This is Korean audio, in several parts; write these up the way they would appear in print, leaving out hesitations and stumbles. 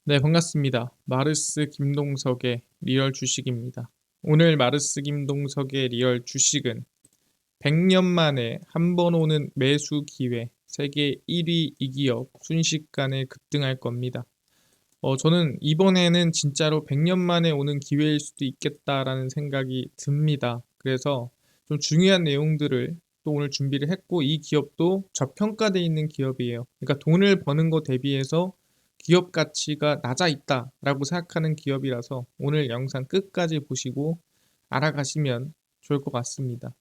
네, 반갑습니다. 마르스 김동석의 리얼 주식입니다. 오늘 마르스 김동석의 리얼 주식은 100년 만에 한 번 오는 매수 기회, 세계 1위 이 기업 순식간에 급등할 겁니다. 저는 이번에는 진짜로 100년 만에 오는 기회일 수도 있겠다라는 생각이 듭니다. 그래서 좀 중요한 내용들을 또 오늘 준비를 했고, 이 기업도 저평가되어 있는 기업이에요. 그러니까 돈을 버는 거 대비해서 기업 가치가 낮아 있다라고 생각하는 기업이라서 오늘 영상 끝까지 보시고 알아가시면 좋을 것 같습니다.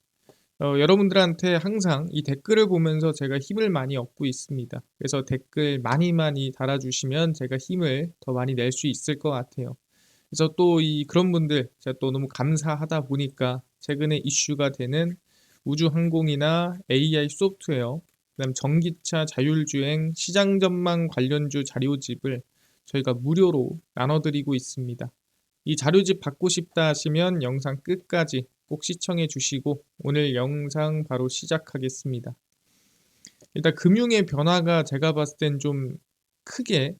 여러분들한테 항상 이 댓글을 보면서 제가 힘을 많이 얻고 있습니다. 그래서 댓글 많이 달아주시면 제가 힘을 더 많이 낼 수 있을 것 같아요. 그래서 또 그런 분들 제가 또 너무 감사하다 보니까 최근에 이슈가 되는 우주항공이나 AI 소프트웨어, 그다음 전기차 자율주행 시장 전망 관련주 자료집을 저희가 무료로 나눠드리고 있습니다. 이 자료집 받고 싶다 하시면 영상 끝까지 꼭 시청해 주시고 오늘 영상 바로 시작하겠습니다. 일단 금융의 변화가 제가 봤을 땐 좀 크게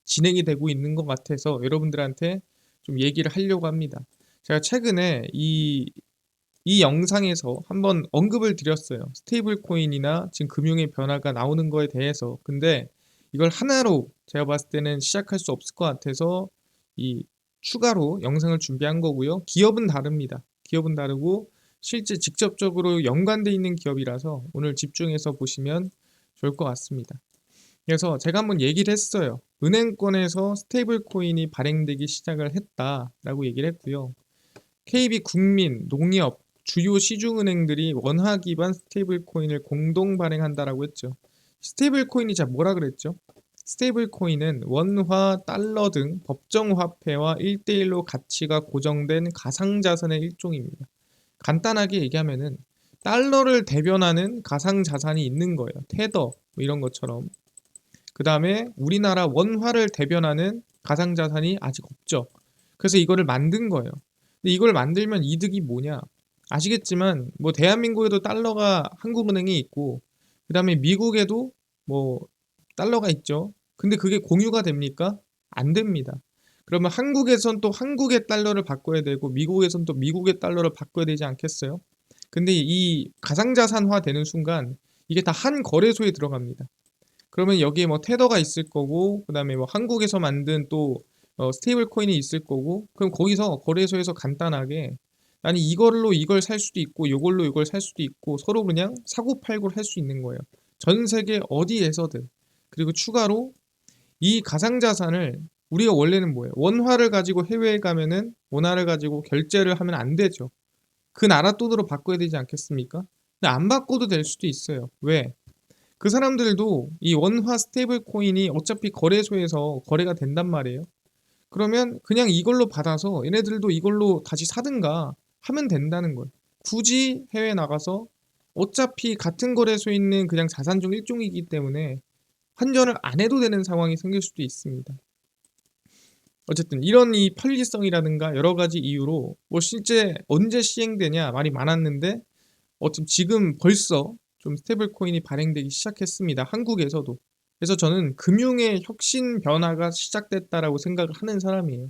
진행이 되고 있는 것 같아서 여러분들한테 좀 얘기를 하려고 합니다. 제가 최근에 이 영상에서 한번 언급을 드렸어요. 스테이블 코인이나 지금 금융의 변화가 나오는 거에 대해서. 근데 이걸 하나로 제가 봤을 때는 시작할 수 없을 것 같아서 이 추가로 영상을 준비한 거고요. 기업은 다릅니다. 기업은 다르고 실제 직접적으로 연관돼 있는 기업이라서 오늘 집중해서 보시면 좋을 것 같습니다. 그래서 제가 한번 얘기를 했어요. 은행권에서 스테이블 코인이 발행되기 시작을 했다라고 얘기를 했고요. KB 국민, 농협, 주요 시중은행들이 원화 기반 스테이블 코인을 공동 발행한다라고 했죠. 스테이블 코인이 자 뭐라 그랬죠? 스테이블 코인은 원화, 달러 등 법정 화폐와 1대1로 가치가 고정된 가상자산의 일종입니다. 간단하게 얘기하면은 달러를 대변하는 가상자산이 있는 거예요. 테더 뭐 이런 것처럼. 그 다음에 우리나라 원화를 대변하는 가상자산이 아직 없죠. 그래서 이거를 만든 거예요. 근데 이걸 만들면 이득이 뭐냐? 아시겠지만 뭐 대한민국에도 달러가 한국은행에 있고 그 다음에 미국에도 뭐 달러가 있죠. 근데 그게 공유가 됩니까? 안 됩니다. 그러면 한국에선 또 한국의 달러를 바꿔야 되고 미국에선 또 미국의 달러를 바꿔야 되지 않겠어요? 근데 이 가상자산화 되는 순간 이게 다 한 거래소에 들어갑니다. 그러면 여기에 뭐 테더가 있을 거고 그다음에 뭐 한국에서 만든 또 스테이블 코인이 있을 거고 그럼 거기서 거래소에서 간단하게 아니 이걸로 이걸 살 수도 있고 이걸로 이걸 살 수도 있고 서로 그냥 사고팔고를 할 수 있는 거예요. 전 세계 어디에서든. 그리고 추가로 이 가상자산을 우리가 원래는 뭐예요? 원화를 가지고 해외에 가면은 원화를 가지고 결제를 하면 안 되죠. 그 나라 돈으로 바꿔야 되지 않겠습니까? 근데 안 바꿔도 될 수도 있어요. 왜? 그 사람들도 이 원화 스테이블 코인이 어차피 거래소에서 거래가 된단 말이에요. 그러면 그냥 이걸로 받아서 얘네들도 이걸로 다시 사든가 하면 된다는 거예요. 굳이 해외 나가서 어차피 같은 거래소에 있는 그냥 자산 중 일종이기 때문에 환전을 안 해도 되는 상황이 생길 수도 있습니다. 어쨌든 이런 이 편리성이라든가 여러 가지 이유로 뭐 실제 언제 시행되냐 말이 많았는데 어쩜 지금 벌써 좀 스테이블 코인이 발행되기 시작했습니다. 한국에서도. 그래서 저는 금융의 혁신 변화가 시작됐다라고 생각을 하는 사람이에요.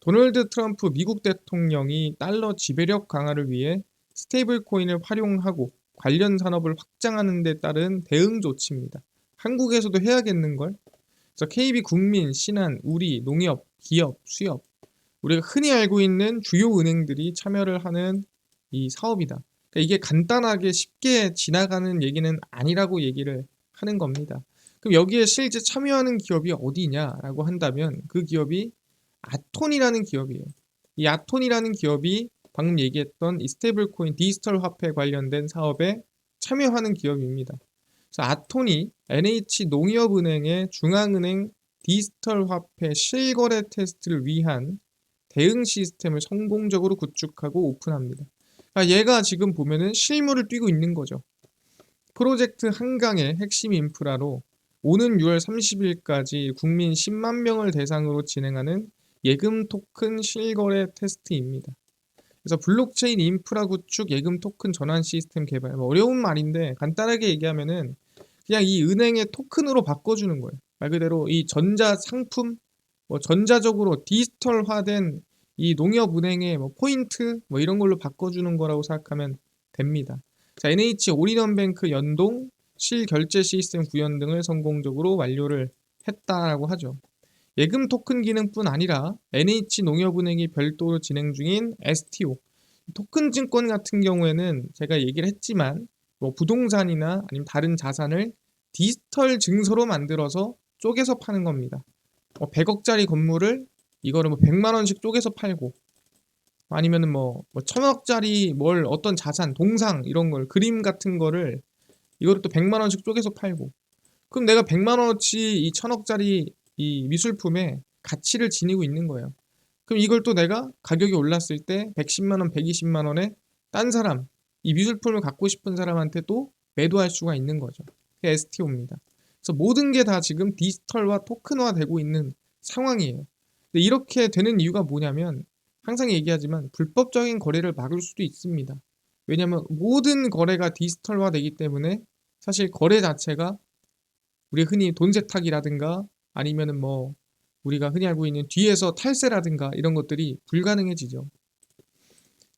도널드 트럼프 미국 대통령이 달러 지배력 강화를 위해 스테이블 코인을 활용하고 관련 산업을 확장하는 데 따른 대응 조치입니다. 한국에서도 해야겠는걸? 그래서 KB 국민, 신한, 우리, 농협, 기업, 수협 우리가 흔히 알고 있는 주요 은행들이 참여를 하는 이 사업이다. 그러니까 이게 간단하게 쉽게 지나가는 얘기는 아니라고 얘기를 하는 겁니다. 그럼 여기에 실제 참여하는 기업이 어디냐라고 한다면 그 기업이 아톤이라는 기업이에요. 이 아톤이라는 기업이 방금 얘기했던 이 스테이블 코인 디지털 화폐 관련된 사업에 참여하는 기업입니다. 그래서 아톤이 NH농협은행의 중앙은행 디지털 화폐 실거래 테스트를 위한 대응 시스템을 성공적으로 구축하고 오픈합니다. 그러니까 얘가 지금 보면은 실무를 뛰고 있는 거죠. 프로젝트 한강의 핵심 인프라로 오는 6월 30일까지 국민 10만 명을 대상으로 진행하는 예금 토큰 실거래 테스트입니다. 그래서 블록체인 인프라 구축 예금 토큰 전환 시스템 개발. 어려운 말인데 간단하게 얘기하면은 그냥 이 은행의 토큰으로 바꿔주는 거예요. 말 그대로 이 전자 상품, 뭐 전자적으로 디지털화된 이 농협은행의 뭐 포인트 뭐 이런 걸로 바꿔주는 거라고 생각하면 됩니다. 자, NH 올인원뱅크 연동 실결제 시스템 구현 등을 성공적으로 완료를 했다라고 하죠. 예금 토큰 기능뿐 아니라 NH농협은행이 별도로 진행 중인 STO 토큰 증권 같은 경우에는 제가 얘기를 했지만 뭐 부동산이나 아니면 다른 자산을 디지털 증서로 만들어서 쪼개서 파는 겁니다. 100억짜리 건물을 이거를 뭐 100만 원씩 쪼개서 팔고 아니면은 뭐 1000억짜리 뭘 어떤 자산, 동상 이런 걸 그림 같은 거를 이거를 또 100만 원씩 쪼개서 팔고 그럼 내가 100만 원어치 이 1000억짜리 이 미술품의 가치를 지니고 있는 거예요. 그럼 이걸 또 내가 가격이 올랐을 때 110만 원, 120만 원에 딴 사람, 이 미술품을 갖고 싶은 사람한테 또 매도할 수가 있는 거죠. 그게 STO입니다. 그래서 모든 게 다 지금 디지털화, 토큰화 되고 있는 상황이에요. 근데 이렇게 되는 이유가 뭐냐면 항상 얘기하지만 불법적인 거래를 막을 수도 있습니다. 왜냐하면 모든 거래가 디지털화 되기 때문에 사실 거래 자체가 우리가 흔히 돈 세탁이라든가 아니면은 뭐 우리가 흔히 알고 있는 뒤에서 탈세라든가 이런 것들이 불가능해지죠.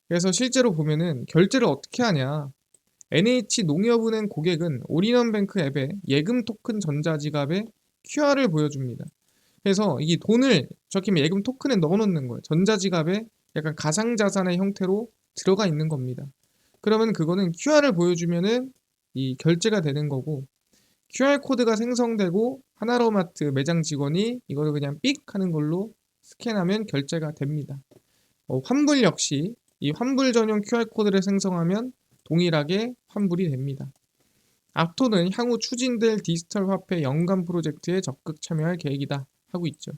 그래서 실제로 보면은 결제를 어떻게 하냐. NH농협은행 고객은 올인원뱅크 앱에 예금 토큰 전자지갑에 QR을 보여줍니다. 그래서 이 돈을 적히면 예금 토큰에 넣어놓는 거예요. 전자지갑에 약간 가상자산의 형태로 들어가 있는 겁니다. 그러면 그거는 QR을 보여주면은 이 결제가 되는 거고 QR코드가 생성되고 하나로마트 매장 직원이 이거를 그냥 삑 하는 걸로 스캔하면 결제가 됩니다. 환불 역시 이 환불 전용 QR코드를 생성하면 동일하게 환불이 됩니다. 앞토는 향후 추진될 디지털 화폐 연간 프로젝트에 적극 참여할 계획이다 하고 있죠.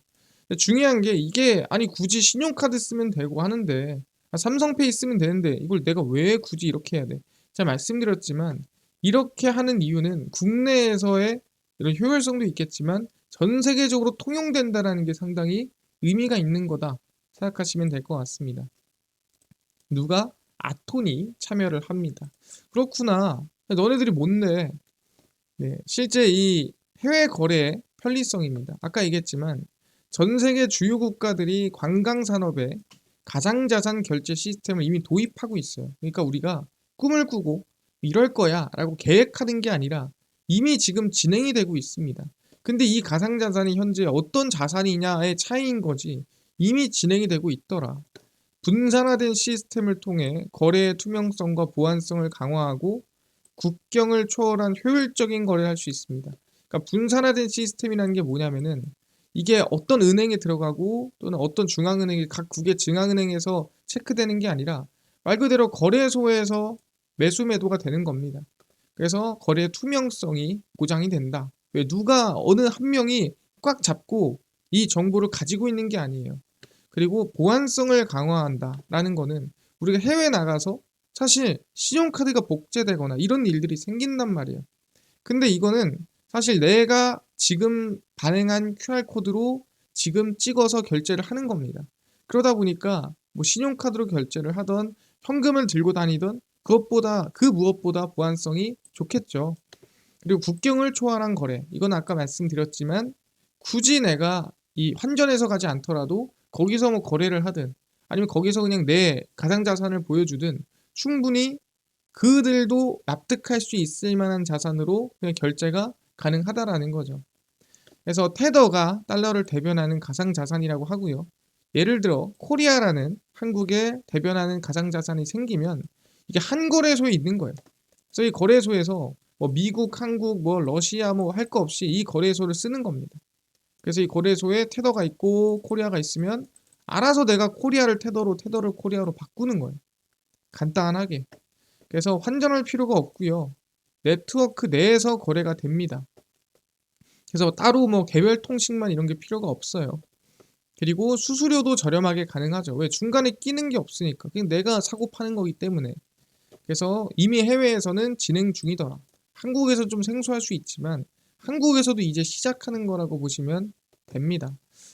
중요한 게 이게 아니 굳이 신용카드 쓰면 되고 하는데 삼성페이 쓰면 되는데 이걸 내가 왜 굳이 이렇게 해야 돼? 제가 말씀드렸지만 이렇게 하는 이유는 국내에서의 이런 효율성도 있겠지만 전 세계적으로 통용된다라는 게 상당히 의미가 있는 거다 생각하시면 될 것 같습니다. 누가? 아톤이 참여를 합니다. 그렇구나. 너네들이 뭔데? 네, 실제 이 해외 거래의 편리성입니다. 아까 얘기했지만 전 세계 주요 국가들이 관광 산업에 가상자산 결제 시스템을 이미 도입하고 있어요. 그러니까 우리가 꿈을 꾸고 이럴 거야 라고 계획하는 게 아니라 이미 지금 진행이 되고 있습니다. 근데 이 가상자산이 현재 어떤 자산이냐의 차이인 거지 이미 진행이 되고 있더라. 분산화된 시스템을 통해 거래의 투명성과 보안성을 강화하고 국경을 초월한 효율적인 거래를 할 수 있습니다. 그러니까 분산화된 시스템이라는 게 뭐냐면은 이게 어떤 은행에 들어가고 또는 어떤 중앙은행이 각 국의 중앙은행에서 체크되는 게 아니라 말 그대로 거래소에서 매수 매도가 되는 겁니다. 그래서 거래의 투명성이 보장이 된다. 왜 누가 어느 한 명이 꽉 잡고 이 정보를 가지고 있는 게 아니에요. 그리고 보안성을 강화한다라는 거는 우리가 해외 나가서 사실 신용카드가 복제되거나 이런 일들이 생긴단 말이에요. 근데 이거는 사실 내가 지금 발행한 QR코드로 지금 찍어서 결제를 하는 겁니다. 그러다 보니까 뭐 신용카드로 결제를 하던 현금을 들고 다니던 그것보다 그 무엇보다 보안성이 좋겠죠. 그리고 국경을 초월한 거래. 이건 아까 말씀드렸지만 굳이 내가 이 환전해서 가지 않더라도 거기서 뭐 거래를 하든 아니면 거기서 그냥 내 가상자산을 보여주든 충분히 그들도 납득할 수 있을 만한 자산으로 그냥 결제가 가능하다라는 거죠. 그래서 테더가 달러를 대변하는 가상자산이라고 하고요. 예를 들어 코리아라는 한국에 대변하는 가상자산이 생기면 이게 한 거래소에 있는 거예요. 그래서 이 거래소에서 뭐 미국, 한국, 뭐 러시아 뭐 할 거 없이 이 거래소를 쓰는 겁니다. 그래서 이 거래소에 테더가 있고 코리아가 있으면 알아서 내가 코리아를 테더로 테더를 코리아로 바꾸는 거예요. 간단하게. 그래서 환전할 필요가 없고요. 네트워크 내에서 거래가 됩니다. 그래서 따로 뭐 개별 통신만 이런 게 필요가 없어요. 그리고 수수료도 저렴하게 가능하죠. 왜? 중간에 끼는 게 없으니까. 그냥 내가 사고 파는 거기 때문에. 그래서 이미 해외에서는 진행 중이더라. 한국에서 좀 생소할 수 있지만 한국에서도 이제 시작하는 거라고 보시면 됩니다.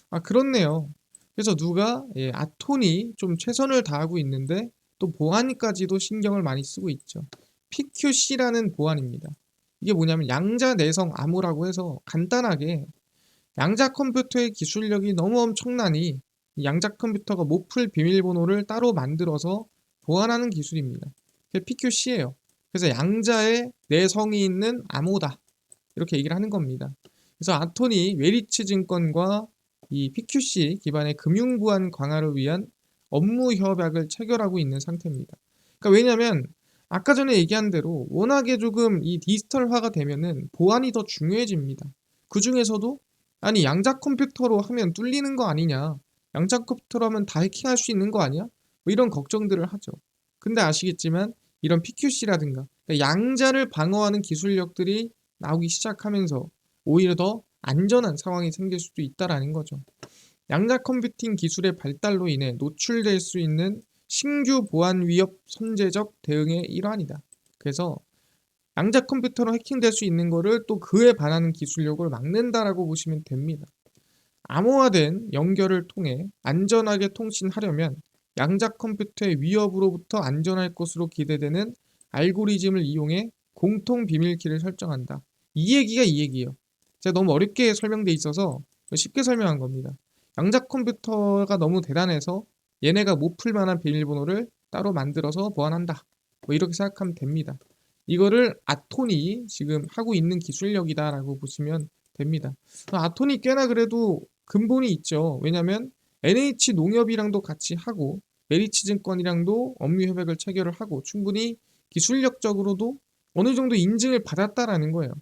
아, 그렇네요. 그래서 누가 아톤이 좀 최선을 다하고 있는데 또 보안까지도 신경을 많이 쓰고 있죠. PQC라는 보안입니다. 이게 뭐냐면 양자 내성 암호라고 해서 간단하게 양자 컴퓨터의 기술력이 너무 엄청나니 이 양자 컴퓨터가 못 풀 비밀번호를 따로 만들어서 보완하는 기술입니다. 그게 PQC예요. 그래서 양자에 내성이 있는 암호다. 이렇게 얘기를 하는 겁니다. 그래서 아톤이 웨리츠 증권과 이 PQC 기반의 금융 보안 강화를 위한 업무 협약을 체결하고 있는 상태입니다. 그러니까 왜냐면 아까 전에 얘기한 대로 워낙에 조금 이 디지털화가 되면은 보안이 더 중요해집니다. 그 중에서도 아니 양자 컴퓨터로 하면 뚫리는 거 아니냐? 양자 컴퓨터로 하면 다 해킹할 수 있는 거 아니야? 뭐 이런 걱정들을 하죠. 근데 아시겠지만 이런 PQC라든가 양자를 방어하는 기술력들이 나오기 시작하면서 오히려 더 안전한 상황이 생길 수도 있다라는 거죠. 양자 컴퓨팅 기술의 발달로 인해 노출될 수 있는 신규 보안 위협 선제적 대응의 일환이다. 그래서 양자 컴퓨터로 해킹될 수 있는 거를 또 그에 반하는 기술력을 막는다라고 보시면 됩니다. 암호화된 연결을 통해 안전하게 통신하려면 양자 컴퓨터의 위협으로부터 안전할 것으로 기대되는 알고리즘을 이용해 공통 비밀키를 설정한다. 이 얘기가 이 얘기예요. 제가 너무 어렵게 설명돼 있어서 쉽게 설명한 겁니다. 양자 컴퓨터가 너무 대단해서 얘네가 못 풀 만한 비밀번호를 따로 만들어서 보완한다. 뭐 이렇게 생각하면 됩니다. 이거를 아톤이 지금 하고 있는 기술력이다라고 보시면 됩니다. 아톤이 꽤나 그래도 근본이 있죠. 왜냐면 NH 농협이랑도 같이 하고 메리츠 증권이랑도 업무 협약을 체결을 하고 충분히 기술력적으로도 어느 정도 인증을 받았다라는 거예요.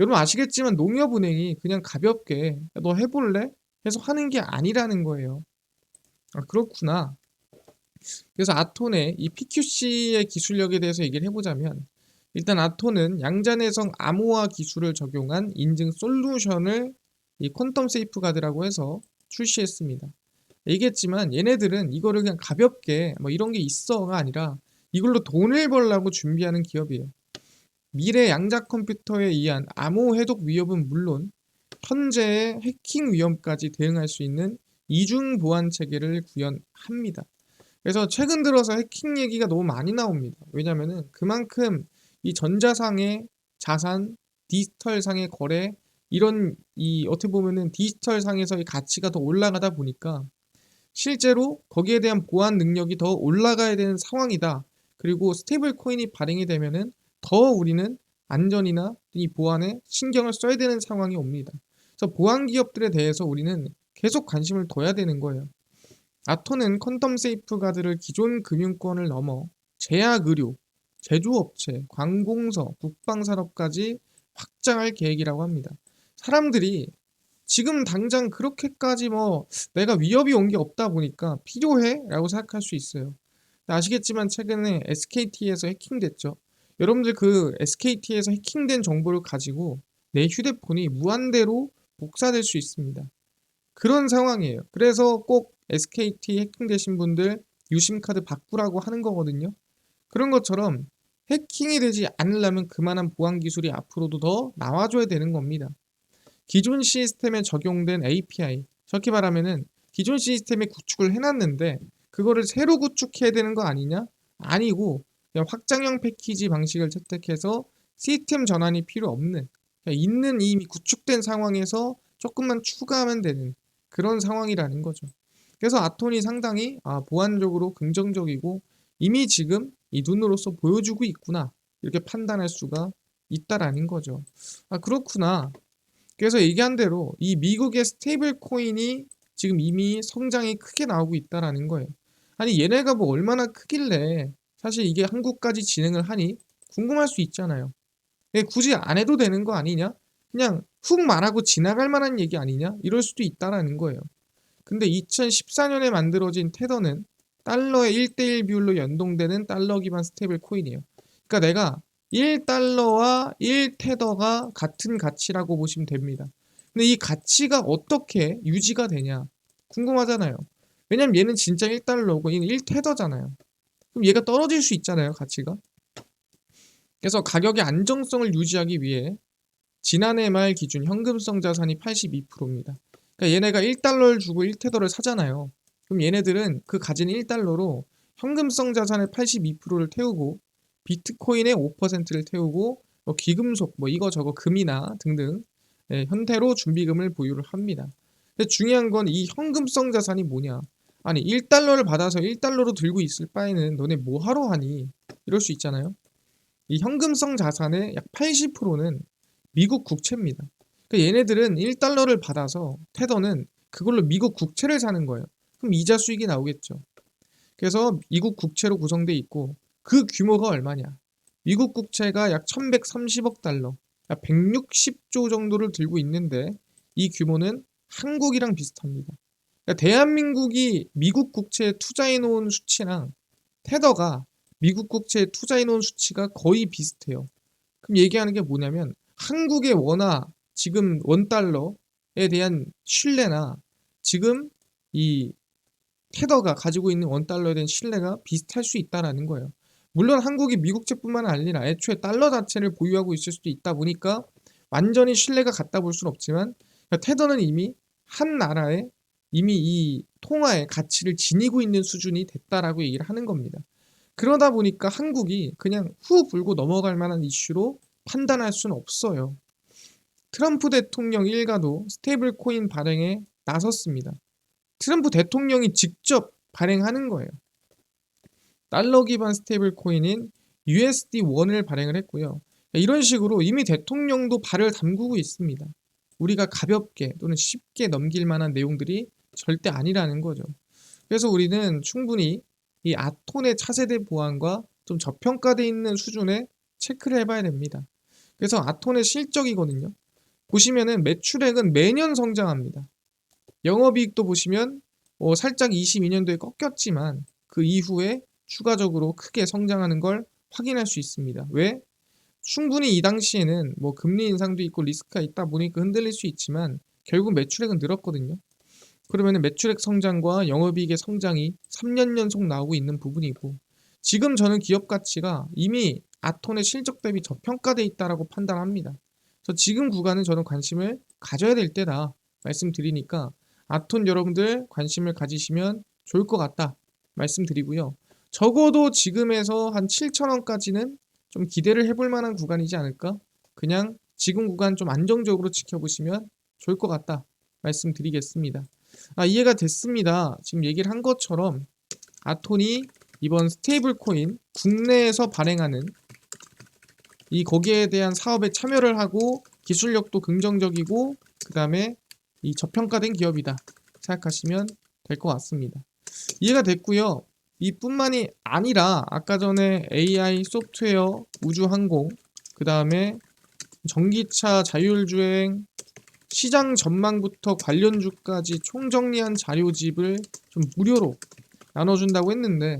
여러분 아시겠지만 농협은행이 그냥 가볍게 너 해볼래? 해서 하는 게 아니라는 거예요. 아, 그렇구나. 그래서 아톤의 이 PQC의 기술력에 대해서 얘기를 해보자면 일단 아톤은 양자내성 암호화 기술을 적용한 인증 솔루션을 이 퀀텀 세이프가드라고 해서 출시했습니다. 얘기했지만 얘네들은 이거를 그냥 가볍게 뭐 이런 게 있어가 아니라 이걸로 돈을 벌려고 준비하는 기업이에요. 미래 양자 컴퓨터에 의한 암호 해독 위협은 물론 현재의 해킹 위험까지 대응할 수 있는 이중 보안 체계를 구현합니다. 그래서 최근 들어서 해킹 얘기가 너무 많이 나옵니다. 왜냐면은 그만큼 이 전자상의 자산, 디지털상의 거래 이런 이 어떻게 보면은 디지털상에서의 가치가 더 올라가다 보니까 실제로 거기에 대한 보안 능력이 더 올라가야 되는 상황이다. 그리고 스테이블 코인이 발행이 되면은 더 우리는 안전이나 이 보안에 신경을 써야 되는 상황이 옵니다. 그래서 보안 기업들에 대해서 우리는 계속 관심을 둬야 되는 거예요. 아토는 퀀텀 세이프가드를 기존 금융권을 넘어 제약 의료, 제조업체, 관공서, 국방산업까지 확장할 계획이라고 합니다. 사람들이 지금 당장 그렇게까지 뭐 내가 위협이 온 게 없다 보니까 필요해? 라고 생각할 수 있어요. 아시겠지만 최근에 SKT에서 해킹됐죠. 여러분들 그 SKT에서 해킹된 정보를 가지고 내 휴대폰이 무한대로 복사될 수 있습니다. 그런 상황이에요. 그래서 꼭 SKT 해킹되신 분들 유심카드 바꾸라고 하는 거거든요. 그런 것처럼 해킹이 되지 않으려면 그만한 보안 기술이 앞으로도 더 나와줘야 되는 겁니다. 기존 시스템에 적용된 API, 저렇게 말하면은 기존 시스템에 구축을 해놨는데 그거를 새로 구축해야 되는 거 아니냐? 아니고 그냥 확장형 패키지 방식을 채택해서 시스템 전환이 필요 없는 그냥 있는 이미 구축된 상황에서 조금만 추가하면 되는 그런 상황이라는 거죠. 그래서 아톤이 상당히 보안적으로 긍정적이고 이미 지금 이 눈으로서 보여주고 있구나 이렇게 판단할 수가 있다라는 거죠. 아 그렇구나. 그래서 얘기한 대로 이 미국의 스테이블 코인이 지금 이미 성장이 크게 나오고 있다라는 거예요. 아니 얘네가 뭐 얼마나 크길래 사실 이게 한국까지 진행을 하니 궁금할 수 있잖아요. 굳이 안 해도 되는 거 아니냐? 그냥 훅 말하고 지나갈 만한 얘기 아니냐? 이럴 수도 있다라는 거예요. 근데 2014년에 만들어진 테더는 달러의 1대1 비율로 연동되는 달러 기반 스테이블 코인이에요. 그러니까 내가 1달러와 1테더가 같은 가치라고 보시면 됩니다. 근데 이 가치가 어떻게 유지가 되냐? 궁금하잖아요. 왜냐면 얘는 진짜 1달러고 얘는 1테더잖아요. 그럼 얘가 떨어질 수 있잖아요, 가치가. 그래서 가격의 안정성을 유지하기 위해 지난해 말 기준 현금성 자산이 82%입니다. 그러니까 얘네가 1달러를 주고 1테더를 사잖아요. 그럼 얘네들은 그 가진 1달러로 현금성 자산의 82%를 태우고 비트코인의 5%를 태우고 뭐 귀금속 뭐 이거 저거 금이나 등등 현태로 준비금을 보유를 합니다. 근데 중요한 건 이 현금성 자산이 뭐냐? 아니 1달러를 받아서 1달러로 들고 있을 바에는 너네 뭐 하러 하니? 이럴 수 있잖아요. 이 현금성 자산의 약 80%는 미국 국채입니다. 그러니까 얘네들은 1달러를 받아서 테더는 그걸로 미국 국채를 사는 거예요. 그럼 이자 수익이 나오겠죠. 그래서 미국 국채로 구성되어 있고 그 규모가 얼마냐? 미국 국채가 약 1130억 달러, 약 160조 정도를 들고 있는데 이 규모는 한국이랑 비슷합니다. 그러니까 대한민국이 미국 국채에 투자해 놓은 수치랑 테더가 미국 국채에 투자해 놓은 수치가 거의 비슷해요. 그럼 얘기하는 게 뭐냐면 한국의 원화, 지금 원달러에 대한 신뢰나 지금 이 테더가 가지고 있는 원달러에 대한 신뢰가 비슷할 수 있다라는 거예요. 물론 한국이 미국채뿐만 아니라 애초에 달러 자체를 보유하고 있을 수도 있다 보니까 완전히 신뢰가 같다 볼 수는 없지만 테더는 이미 한 나라에 이미 이 통화의 가치를 지니고 있는 수준이 됐다라고 얘기를 하는 겁니다. 그러다 보니까 한국이 그냥 후 불고 넘어갈 만한 이슈로 판단할 수는 없어요. 트럼프 대통령 일가도 스테이블 코인 발행에 나섰습니다. 트럼프 대통령이 직접 발행하는 거예요. 달러 기반 스테이블 코인인 USD1을 발행을 했고요. 이런 식으로 이미 대통령도 발을 담그고 있습니다. 우리가 가볍게 또는 쉽게 넘길 만한 내용들이 절대 아니라는 거죠. 그래서 우리는 충분히 이 아톤의 차세대 보안과 좀 저평가되어 있는 수준의 체크를 해봐야 됩니다. 그래서 아톤의 실적이거든요. 보시면은 매출액은 매년 성장합니다. 영업이익도 보시면 살짝 22년도에 꺾였지만 그 이후에 추가적으로 크게 성장하는 걸 확인할 수 있습니다. 왜? 충분히 이 당시에는 뭐 금리 인상도 있고 리스크가 있다 보니까 흔들릴 수 있지만 결국 매출액은 늘었거든요. 그러면 매출액 성장과 영업이익의 성장이 3년 연속 나오고 있는 부분이고 지금 저는 기업 가치가 이미 아톤의 실적 대비 저평가되어 있다고 판단합니다. 그래서 지금 구간은 저는 관심을 가져야 될 때다 말씀드리니까 아톤 여러분들 관심을 가지시면 좋을 것 같다 말씀드리고요. 적어도 지금에서 한 7,000원까지는 좀 기대를 해볼 만한 구간이지 않을까? 그냥 지금 구간 좀 안정적으로 지켜보시면 좋을 것 같다 말씀드리겠습니다. 이해가 됐습니다. 지금 얘기를 한 것처럼 아톤이 이번 스테이블 코인 국내에서 발행하는 이 거기에 대한 사업에 참여를 하고 기술력도 긍정적이고 그 다음에 이 저평가된 기업이다 생각하시면 될 것 같습니다. 이해가 됐고요. 이뿐만이 아니라 아까 전에 AI, 소프트웨어, 우주항공, 그 다음에 전기차, 자율주행, 시장 전망부터 관련주까지 총정리한 자료집을 좀 무료로 나눠준다고 했는데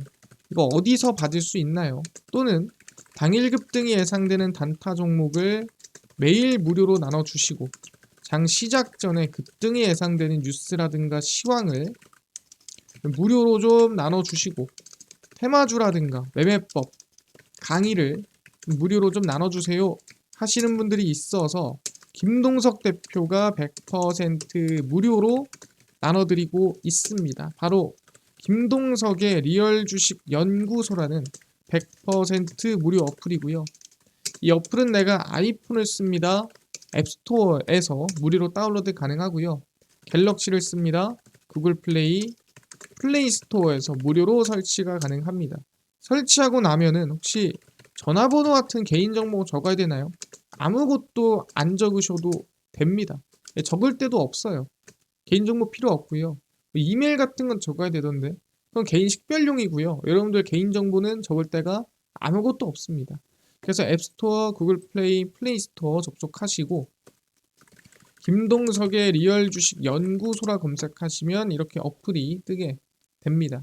이거 어디서 받을 수 있나요? 또는 당일 급등이 예상되는 단타 종목을 매일 무료로 나눠주시고 장 시작 전에 급등이 예상되는 뉴스라든가 시황을 무료로 좀 나눠주시고 테마주라든가 매매법 강의를 무료로 좀 나눠주세요 하시는 분들이 있어서 김동석 대표가 100% 무료로 나눠드리고 있습니다. 바로 김동석의 리얼 주식 연구소라는 100% 무료 어플이고요. 이 어플은 내가 아이폰을 씁니다. 앱스토어에서 무료로 다운로드 가능하고요. 갤럭시를 씁니다. 구글 플레이, 플레이 스토어에서 무료로 설치가 가능합니다. 설치하고 나면은 혹시 전화번호 같은 개인정보 적어야 되나요? 아무것도 안 적으셔도 됩니다. 적을 때도 없어요. 개인정보 필요 없고요. 이메일 같은 건 적어야 되던데 그건 개인 식별용이고요. 여러분들 개인정보는 적을 때가 아무것도 없습니다. 그래서 앱스토어, 구글 플레이, 플레이 스토어 접속하시고 김동석의 리얼 주식 연구소라 검색하시면 이렇게 어플이 뜨게 됩니다.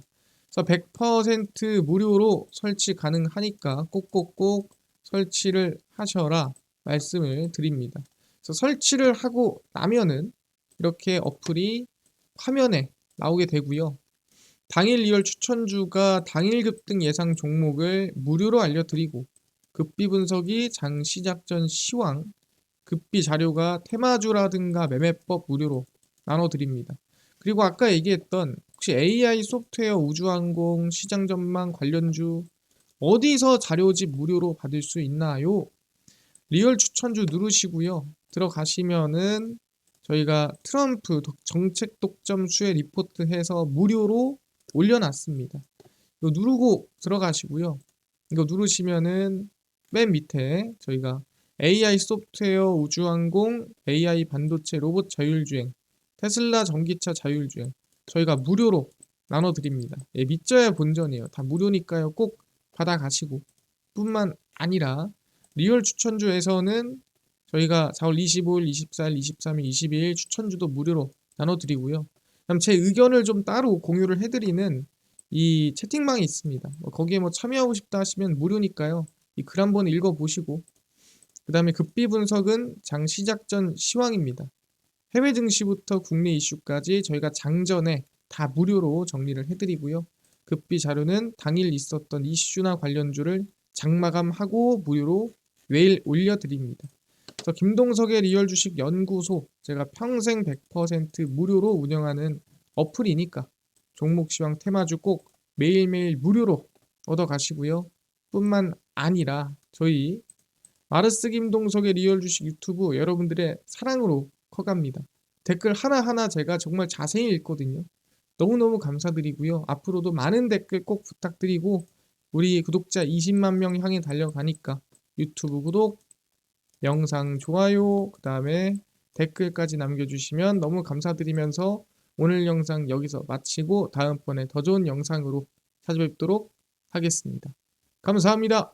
그래서 100% 무료로 설치 가능하니까 꼭꼭꼭 설치를 하셔라 말씀을 드립니다. 그래서 설치를 하고 나면은 이렇게 어플이 화면에 나오게 되고요. 당일 리얼 추천주가 당일 급등 예상 종목을 무료로 알려드리고 급비 분석이 장 시작 전 시황, 급비 자료가 테마주라든가 매매법 무료로 나눠드립니다. 그리고 아까 얘기했던 혹시 AI, 소프트웨어, 우주항공, 시장 전망 관련주 어디서 자료집 무료로 받을 수 있나요? 리얼 추천주 누르시고요. 들어가시면은 저희가 트럼프 정책 독점 수혜 리포트 해서 무료로 올려놨습니다. 이거 누르고 들어가시고요. 이거 누르시면은 맨 밑에 저희가 AI 소프트웨어 우주항공, AI 반도체 로봇 자율주행, 테슬라 전기차 자율주행 저희가 무료로 나눠드립니다. 예, 믿져야 본전이에요. 다 무료니까요. 꼭 받아가시고 뿐만 아니라 리얼 추천주에서는 저희가 4월 25일, 24일, 23일, 22일 추천주도 무료로 나눠드리고요. 그럼 제 의견을 좀 따로 공유를 해드리는 이 채팅방이 있습니다. 거기에 뭐 참여하고 싶다 하시면 무료니까요. 이 글 한번 읽어보시고 그 다음에 급비 분석은 장 시작 전 시황입니다. 해외 증시부터 국내 이슈까지 저희가 장전에 다 무료로 정리를 해드리고요. 급비 자료는 당일 있었던 이슈나 관련주를 장마감하고 무료로 매일 올려드립니다. 그래서 김동석의 리얼 주식 연구소 제가 평생 100% 무료로 운영하는 어플이니까 종목 시황 테마주 꼭 매일매일 무료로 얻어가시고요. 뿐만 아니라 저희 마르스 김동석의 리얼 주식 유튜브 여러분들의 사랑으로 커갑니다. 댓글 하나하나 제가 정말 자세히 읽거든요. 너무너무 감사드리고요. 앞으로도 많은 댓글 꼭 부탁드리고 우리 구독자 20만 명 향해 달려가니까 유튜브 구독, 영상 좋아요, 그 다음에 댓글까지 남겨주시면 너무 감사드리면서 오늘 영상 여기서 마치고 다음번에 더 좋은 영상으로 찾아뵙도록 하겠습니다. 감사합니다.